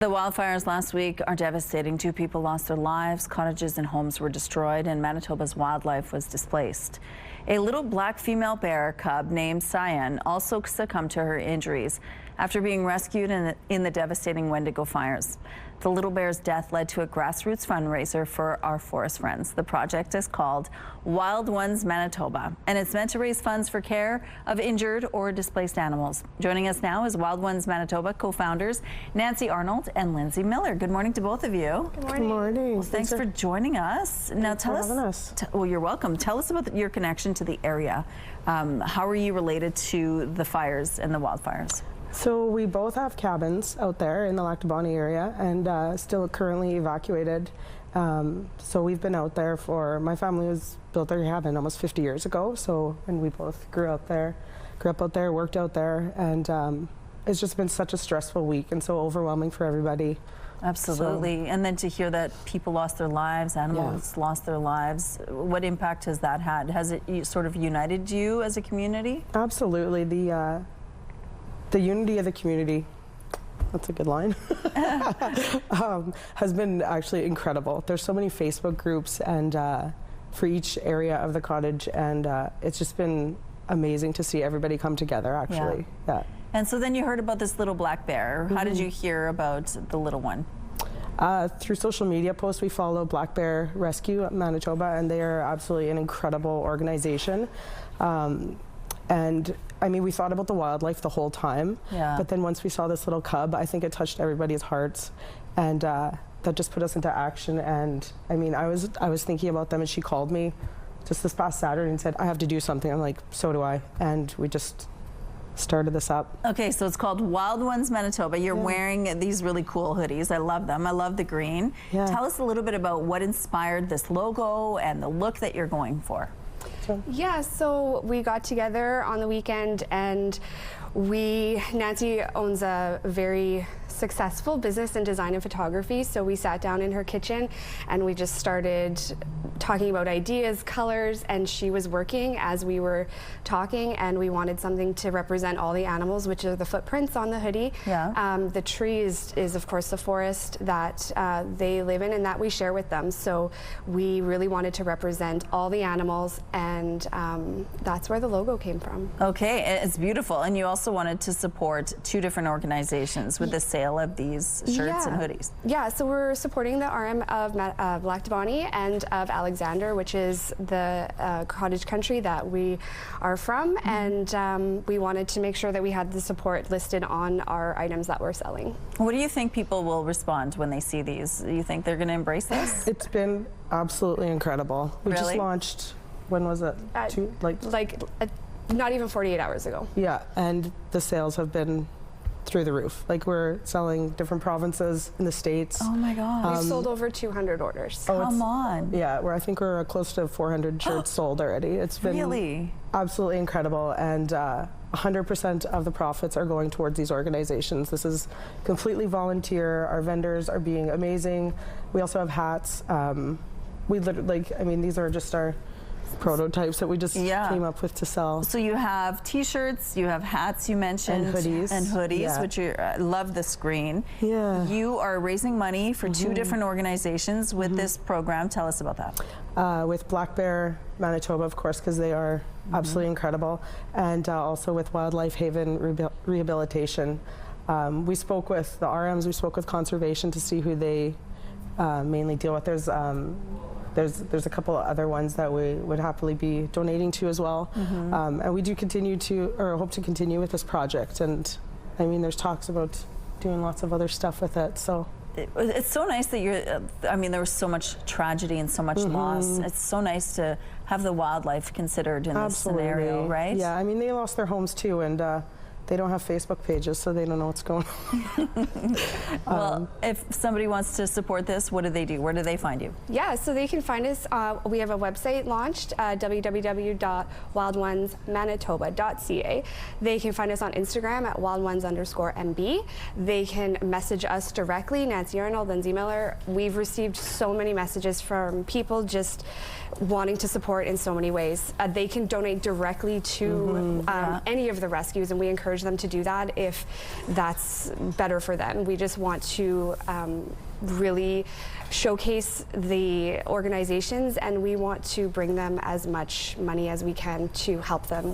The wildfires last week are devastating. 2 people lost their lives, cottages and homes were destroyed, and Manitoba's wildlife was displaced. A little black female bear cub named Cyan also succumbed to her injuries after being rescued in the devastating Wendigo fires. The little bear's death led to a grassroots fundraiser for our forest friends. The project is called Wild Ones Manitoba, and it's meant to raise funds for care of injured or displaced animals. Joining us now is Wild Ones Manitoba co-founders Nancy Arnold and Lindsay Miller. Good morning to both of you. Good morning. Good morning. Well, thanks for joining us. Now tell us. Well, you're welcome. Tell us about your connection to the area. How are you related to the fires and the wildfires? So we both have cabins out there in the Lac du Bonnet area and still currently evacuated. So we've been out there my family built their cabin almost 50 years ago. And we both grew up out there, worked out there, and it's just been such a stressful week and so overwhelming for everybody. Absolutely. And then to hear that people lost their lives, animals lost their lives, what impact has that had? Has it sort of united you as a community? Absolutely. The unity of the community, that's a good line, has been actually incredible. There's so many Facebook groups and for each area of the cottage, and it's just been amazing to see everybody come together, actually. Yeah. And so then you heard about this little black bear. How did you hear about the little one? Through social media posts. We follow Black Bear Rescue Manitoba, and they are absolutely an incredible organization. And I mean, we thought about the wildlife the whole time, but then once we saw this little cub, I think it touched everybody's hearts, and that just put us into action. And I mean, I was thinking about them, and she called me just this past Saturday and said, I have to do something. I'm like, so do I. And we just started this up. Okay, so it's called Wild Ones Manitoba. You're wearing these really cool hoodies. I love them. I love the green. Tell us a little bit about what inspired this logo and the look that you're going for. Yeah, so we got together on the weekend, and Nancy owns a very successful business in design and photography, so we sat down in her kitchen and we just started talking about ideas, colors, and she was working as we were talking, and we wanted something to represent all the animals, which are the footprints on the hoodie. The tree is of course the forest that they live in and that we share with them, so we really wanted to represent all the animals, and that's where the logo came from. Okay, it's beautiful. And you also wanted to support 2 different organizations with the sale of these shirts and hoodies. Yeah, so we're supporting the RM of Lac du Bonnet and of Alexander, which is the cottage country that we are from, and we wanted to make sure that we had the support listed on our items that we're selling. What do you think people will respond when they see these? Do you think they're going to embrace this? It's been absolutely incredible. We just launched, when was it? Not even 48 hours ago. Yeah, and the sales have been through the roof. Like, we're selling different provinces in the States. Oh my God. We've sold over 200 orders. Come on. Yeah, I think we're close to 400 shirts sold already. It's been absolutely incredible, and 100% of the profits are going towards these organizations. This is completely volunteer. Our vendors are being amazing. We also have hats. We literally, I mean, these are just our prototypes that we just came up with to sell. So you have t-shirts, you have hats, you mentioned, and hoodies, which I love the screen. You are raising money for 2 different organizations with this program. Tell us about that. With Black Bear Manitoba, of course, because they are absolutely incredible, and also with Wildlife Haven Rehabilitation. We spoke with the RMs, we spoke with Conservation to see who they mainly deal with. There's a couple of other ones that we would happily be donating to as well. And we do hope to continue with this project. And I mean, there's talks about doing lots of other stuff with it. So it's so nice that I mean, there was so much tragedy and so much loss. It's so nice to have the wildlife considered in this scenario, right? Yeah, I mean, they lost their homes too, and they don't have Facebook pages, so they don't know what's going on. Well, if somebody wants to support this, what do they do? Where do they find you? Yeah, so they can find us. We have a website launched, www.wildonesmanitoba.ca. They can find us on Instagram at wildones_MB. They can message us directly, Nancy Arnold, Lindsay Miller. We've received so many messages from people just wanting to support in so many ways. They can donate directly to any of the rescues, and we encourage encourage them to do that if that's better for them. We just want to really showcase the organizations, and we want to bring them as much money as we can to help them